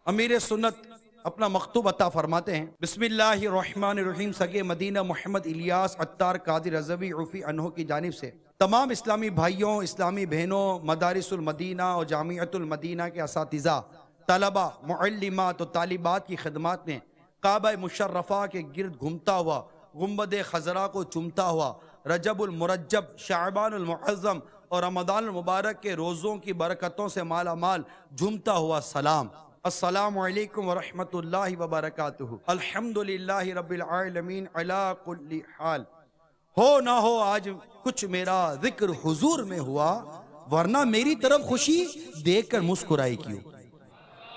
امیر سنت اپنا مکتوب عطا فرماتے ہیں۔ بسم اللہ الرحمن الرحیم۔ سگے مدینہ محمد الیاس عطار قادری رضوی عفی عنہ کی جانب سے تمام اسلامی بھائیوں، اسلامی بہنوں، مدارس المدینہ اور جامعۃ المدینہ کے اساتذہ، طلبہ، معلمات اور طالبات کی خدمات میں کعبہ مشرفہ کے گرد گھومتا ہوا، گنبد خضرا کو چومتا ہوا، رجب المرجب، شعبان المعظم اور رمضان المبارک کے روزوں کی برکتوں سے مالا مال جھومتا ہوا سلام۔ السلام علیکم ورحمۃ اللہ وبرکاتہ۔ الحمدللہ رب العالمین علی کل حال۔ ہو نہ ہو آج کچھ میرا ذکر حضور میں ہوا، ورنہ میری طرف خوشی دیکھ کر مسکرائی کیوں۔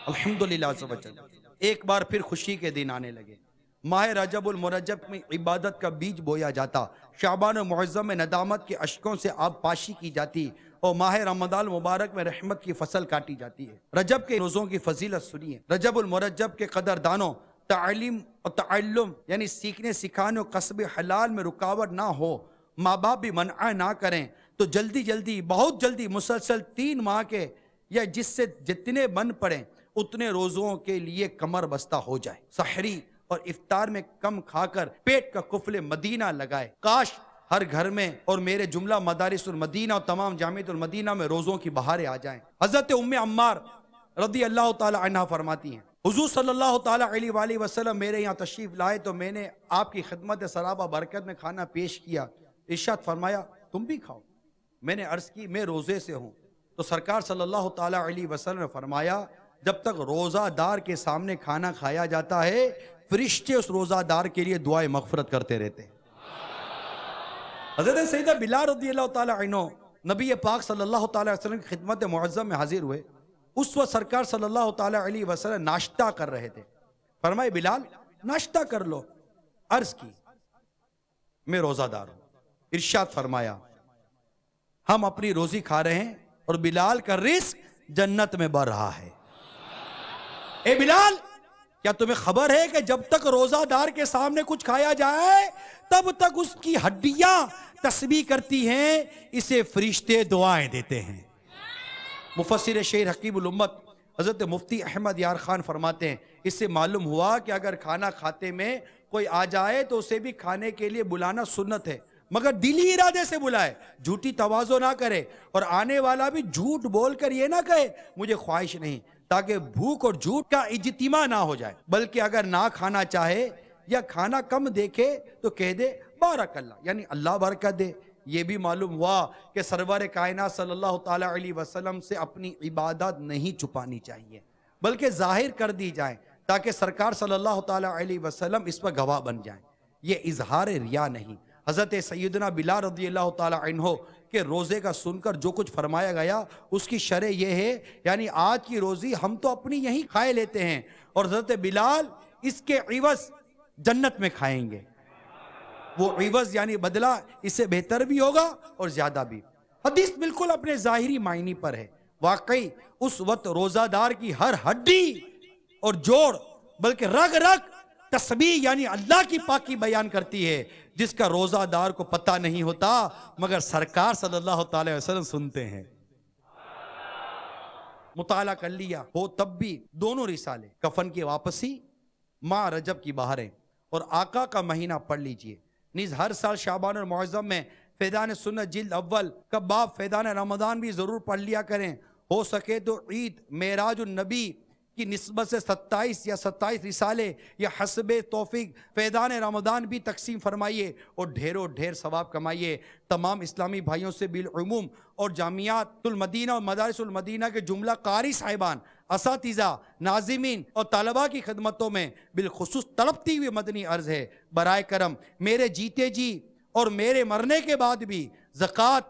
الحمدللہ عز و جل۔ ایک بار پھر خوشی کے دن آنے لگے۔ ماہ رجب المرجب میں عبادت کا بیج بویا جاتا، شعبان المعظم میں ندامت کے اشکوں سے آب پاشی کی جاتی، اور ماہ رمضان المبارک میں رحمت کی فصل کاٹی جاتی ہے۔ رجب کے روزوں کی فضیلت سنیے۔ رجب المرجب کے قدردانوں، تعلیم اور تعلم یعنی سیکھنے سکھانے اور کسب حلال میں رکاوٹ نہ ہو، ماں باپ بھی منع نہ کریں تو جلدی بہت جلدی مسلسل 3 ماہ کے یا جس سے جتنے بن پڑیں اتنے روزوں کے لیے کمر بستہ ہو جائے۔ سحری اور افطار میں کم کھا کر پیٹ کا قفل مدینہ لگائے۔ کاش ہر گھر میں اور میرے جملہ مدارس المدینہ اور تمام جامعۃ المدینہ میں روزوں کی بہاریں آ جائیں۔ حضرت ام عمار رضی اللہ تعالی عنہ فرماتی ہیں، حضور صلی اللہ تعالی علیہ وآلہ وسلم میرے یہاں تشریف لائے تو میں نے آپ کی خدمت سرابہ برکت میں کھانا پیش کیا۔ ارشاد فرمایا تم بھی کھاؤ۔ میں نے عرض کی میں روزے سے ہوں، تو سرکار صلی اللہ تعالی علیہ وسلم نے فرمایا جب تک روزہ دار کے سامنے کھانا کھایا جاتا ہے فرشتے اس روزہ دار کے لیے دعائے مغفرت کرتے رہتے ہیں۔ حضرت سیدہ بلال رضی اللہ تعالی عنہ نبی پاک صلی اللہ تعالی علیہ وسلم کی خدمت معظم میں حاضر ہوئے۔ اس وقت سرکار صلی اللہ تعالی علیہ وسلم ناشتہ کر رہے تھے۔ فرمائے بلال ناشتہ کر لو۔ عرض کی میں روزہ دار ہوں۔ ارشاد فرمایا ہم اپنی روزی کھا رہے ہیں اور بلال کا رزق جنت میں بڑھ رہا ہے۔ اے بلال کیا تمہیں خبر ہے کہ جب تک روزہ دار کے سامنے کچھ کھایا جائے تب تک اس کی ہڈیاں تسبیح کرتی ہیں، اسے فرشتے دعائیں دیتے ہیں۔ مفسر شیر حکیم الامت حضرت مفتی احمد یار خان فرماتے ہیں اس سے معلوم ہوا کہ اگر کھانا کھاتے میں کوئی آ جائے تو اسے بھی کھانے کے لیے بلانا سنت ہے، مگر دلی ارادے سے بلائے، جھوٹی تواضع نہ کرے، اور آنے والا بھی جھوٹ بول کر یہ نہ کہے مجھے خواہش نہیں، تاکہ بھوک اور جھوٹ کا اجتماع نہ ہو جائے، بلکہ اگر نہ کھانا چاہے یا کھانا کم دیکھے تو کہہ دے بارک اللہ، یعنی اللہ برکت دے۔ یہ بھی معلوم ہوا کہ سرور کائنات صلی اللہ تعالی علیہ وسلم سے اپنی عبادت نہیں چھپانی چاہیے بلکہ ظاہر کر دی جائیں تاکہ سرکار صلی اللہ تعالی علیہ وسلم اس پر گواہ بن جائیں۔ یہ اظہار ریا نہیں۔ حضرت سیدنا بلال رضی اللہ تعالی عنہ کہ روزے کا سن کر جو کچھ فرمایا گیا اس کی شرح یہ ہے، یعنی آج کی روزی ہم تو اپنی یہیں کھائے لیتے ہیں اور حضرت بلال اس کے عوض جنت میں کھائیں گے۔ وہ عوض یعنی بدلہ اس سے بہتر بھی ہوگا اور زیادہ بھی۔ حدیث بالکل اپنے ظاہری معنی پر ہے۔ واقعی اس وقت روزہ دار کی ہر ہڈی اور جوڑ بلکہ رگ رگ تسبیح یعنی اللہ کی پاکی بیان کرتی ہے، جس کا روزہ دار کو پتہ نہیں ہوتا مگر سرکار صلی اللہ تعالی وسلم سنتے ہیں۔ مطالعہ کر لیا ہو تب بھی دونوں رسالے، کفن کی واپسی، ماہ رجب کی بہاریں اور آقا کا مہینہ پڑھ لیجئے۔ نیز ہر سال شعبان المعظم میں فیضان سنت جلد اول کا باب فیضان رمضان بھی ضرور پڑھ لیا کریں۔ ہو سکے تو عید معراج النبی کی نسبت سے 27 یا 27 رسالے یا حسب توفیق فیضان رمضان بھی تقسیم فرمائیے اور ڈھیروں ڈھیر ثواب کمائیے۔ تمام اسلامی بھائیوں سے بالعموم اور جامعات المدینہ اور مدارس المدینہ کے جملہ قاری صاحبان، اساتذہ، ناظمین اور طلباء کی خدمتوں میں بالخصوص تڑپتی ہوئی مدنی عرض ہے، برائے کرم میرے جیتے جی اور میرے مرنے کے بعد بھی زکوٰۃ،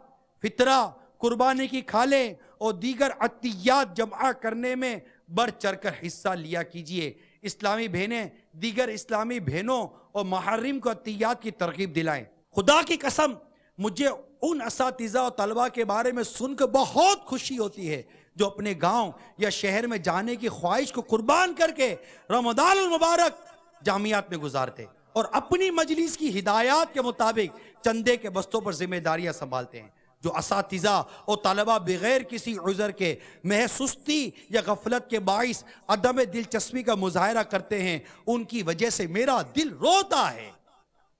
فطرہ، قربانی کی کھالیں اور دیگر عطیات جمع کرنے میں بڑھ چڑھ کر حصہ لیا کیجئے۔ اسلامی بہنیں دیگر اسلامی بہنوں اور محرم کو عطیات کی ترغیب دلائیں۔ خدا کی قسم مجھے ان اساتذہ اور طلباء کے بارے میں سن کر بہت خوشی ہوتی ہے جو اپنے گاؤں یا شہر میں جانے کی خواہش کو قربان کر کے رمضان المبارک جامعات میں گزارتے اور اپنی مجلس کی ہدایات کے مطابق چندے کے بستوں پر ذمہ داریاں سنبھالتے ہیں۔ جو اساتذہ اور طلبہ بغیر کسی عذر کے محض سستی یا غفلت کے باعث عدم دلچسپی کا مظاہرہ کرتے ہیں، ان کی وجہ سے میرا دل روتا ہے۔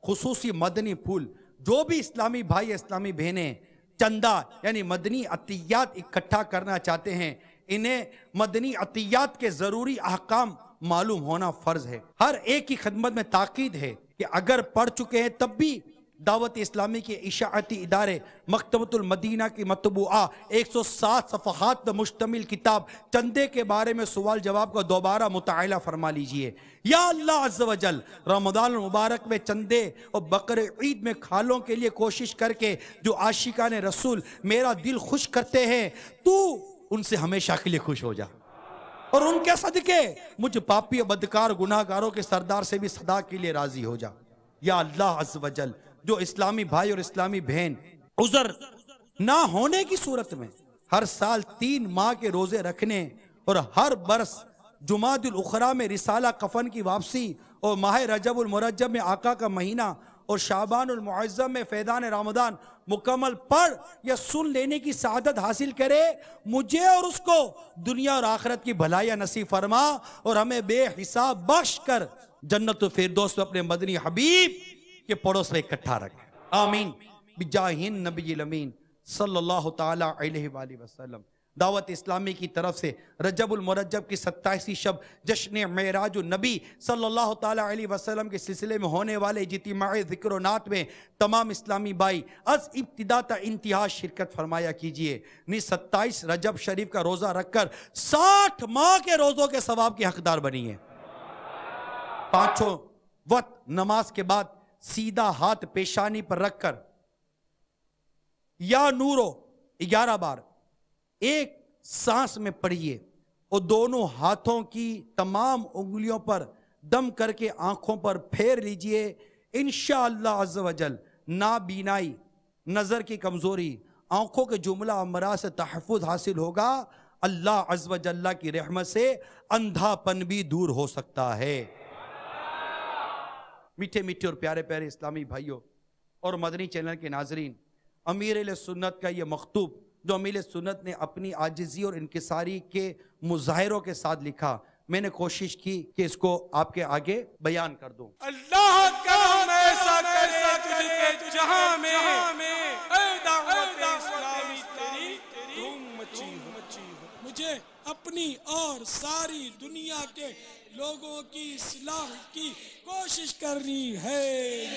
خصوصی مدنی پھول جو بھی اسلامی بھائی اسلامی بہنیں چندہ یعنی مدنی عطیات اکٹھا کرنا چاہتے ہیں، انہیں مدنی عطیات کے ضروری احکام معلوم ہونا فرض ہے۔ ہر ایک کی خدمت میں تاکید ہے کہ اگر پڑھ چکے ہیں تب بھی دعوت اسلامی کے اشاعتی ادارے مکتبۃ المدینہ کی مطبوعہ 107 صفحات پر مشتمل کتاب چندے کے بارے میں سوال جواب کا دوبارہ مطالعہ فرما لیجئے۔ یا اللہ عز و جل، رمضان المبارک میں چندے اور بقر عید میں کھالوں کے لیے کوشش کر کے جو عاشقان رسول میرا دل خوش کرتے ہیں، تو ان سے ہمیشہ کے لیے خوش ہو جا، اور ان کے صدقے مجھ پاپی اور بدکار گناہگاروں کے سردار سے بھی صدا کے لیے راضی ہو جا۔ یا اللہ عز و جل، جو اسلامی بھائی اور اسلامی بہن عذر نہ ہونے کی صورت میں ہر سال 3 ماہ کے روزے رکھنے اور ہر برس جمادی الاخری میں رسالہ کفن کی واپسی اور ماہ رجب المرجب میں آقا کا مہینہ اور شعبان المعظم میں فیضان رمضان مکمل پڑھ یا سن لینے کی سعادت حاصل کرے، مجھے اور اس کو دنیا اور آخرت کی بھلائیاں نصیب فرما اور ہمیں بے حساب بخش کر جنت و فردوس میں اپنے مدنی حبیب کے پڑوس میں اکٹھا رکھے، آمین بجاہ النبی الامین صلی اللہ تعالی علیہ وآلہ وسلم۔ دعوت اسلامی کی طرف سے رجب المرجب کی 27ویں شب جشن معراج النبی صلی اللہ تعالی علیہ وسلم کے سلسلے میں ہونے والے اجتماع ذکر و نعت میں تمام اسلامی بھائی از ابتدا تا انتہا شرکت فرمایا کیجئے۔ 27 رجب شریف کا روزہ رکھ کر 60 ماہ کے روزوں کے ثواب کے حقدار بنی ہے۔ 5 وقت نماز کے بعد سیدھا ہاتھ پیشانی پر رکھ کر یا نورو 11 بار ایک سانس میں پڑھیے اور دونوں ہاتھوں کی تمام انگلیوں پر دم کر کے آنکھوں پر پھیر لیجئے۔ انشاءاللہ عز و جل نابینائی، نظر کی کمزوری، آنکھوں کے جملہ امراض سے تحفظ حاصل ہوگا۔ اللہ عز و جل کی رحمت سے اندھا پن بھی دور ہو سکتا ہے۔ میٹھے میٹھے اور پیارے پیارے اسلامی بھائیوں اور مدنی چینل کے ناظرین، امیر اہل سنت کا یہ مکتوب جو امیر سنت نے اپنی عاجزی اور انکساری کے مظاہروں کے ساتھ لکھا، میں نے کوشش کی کہ اس کو آپ کے آگے بیان کر دوں۔ اللہ کا ہم ایسا کرے تجھ کے جہاں میں اے دعوت اسلامی تیری دھوم مچی ہو، مجھے اپنی اور ساری دنیا کے لوگوں کی اصلاح کی کوشش کرنی ہے۔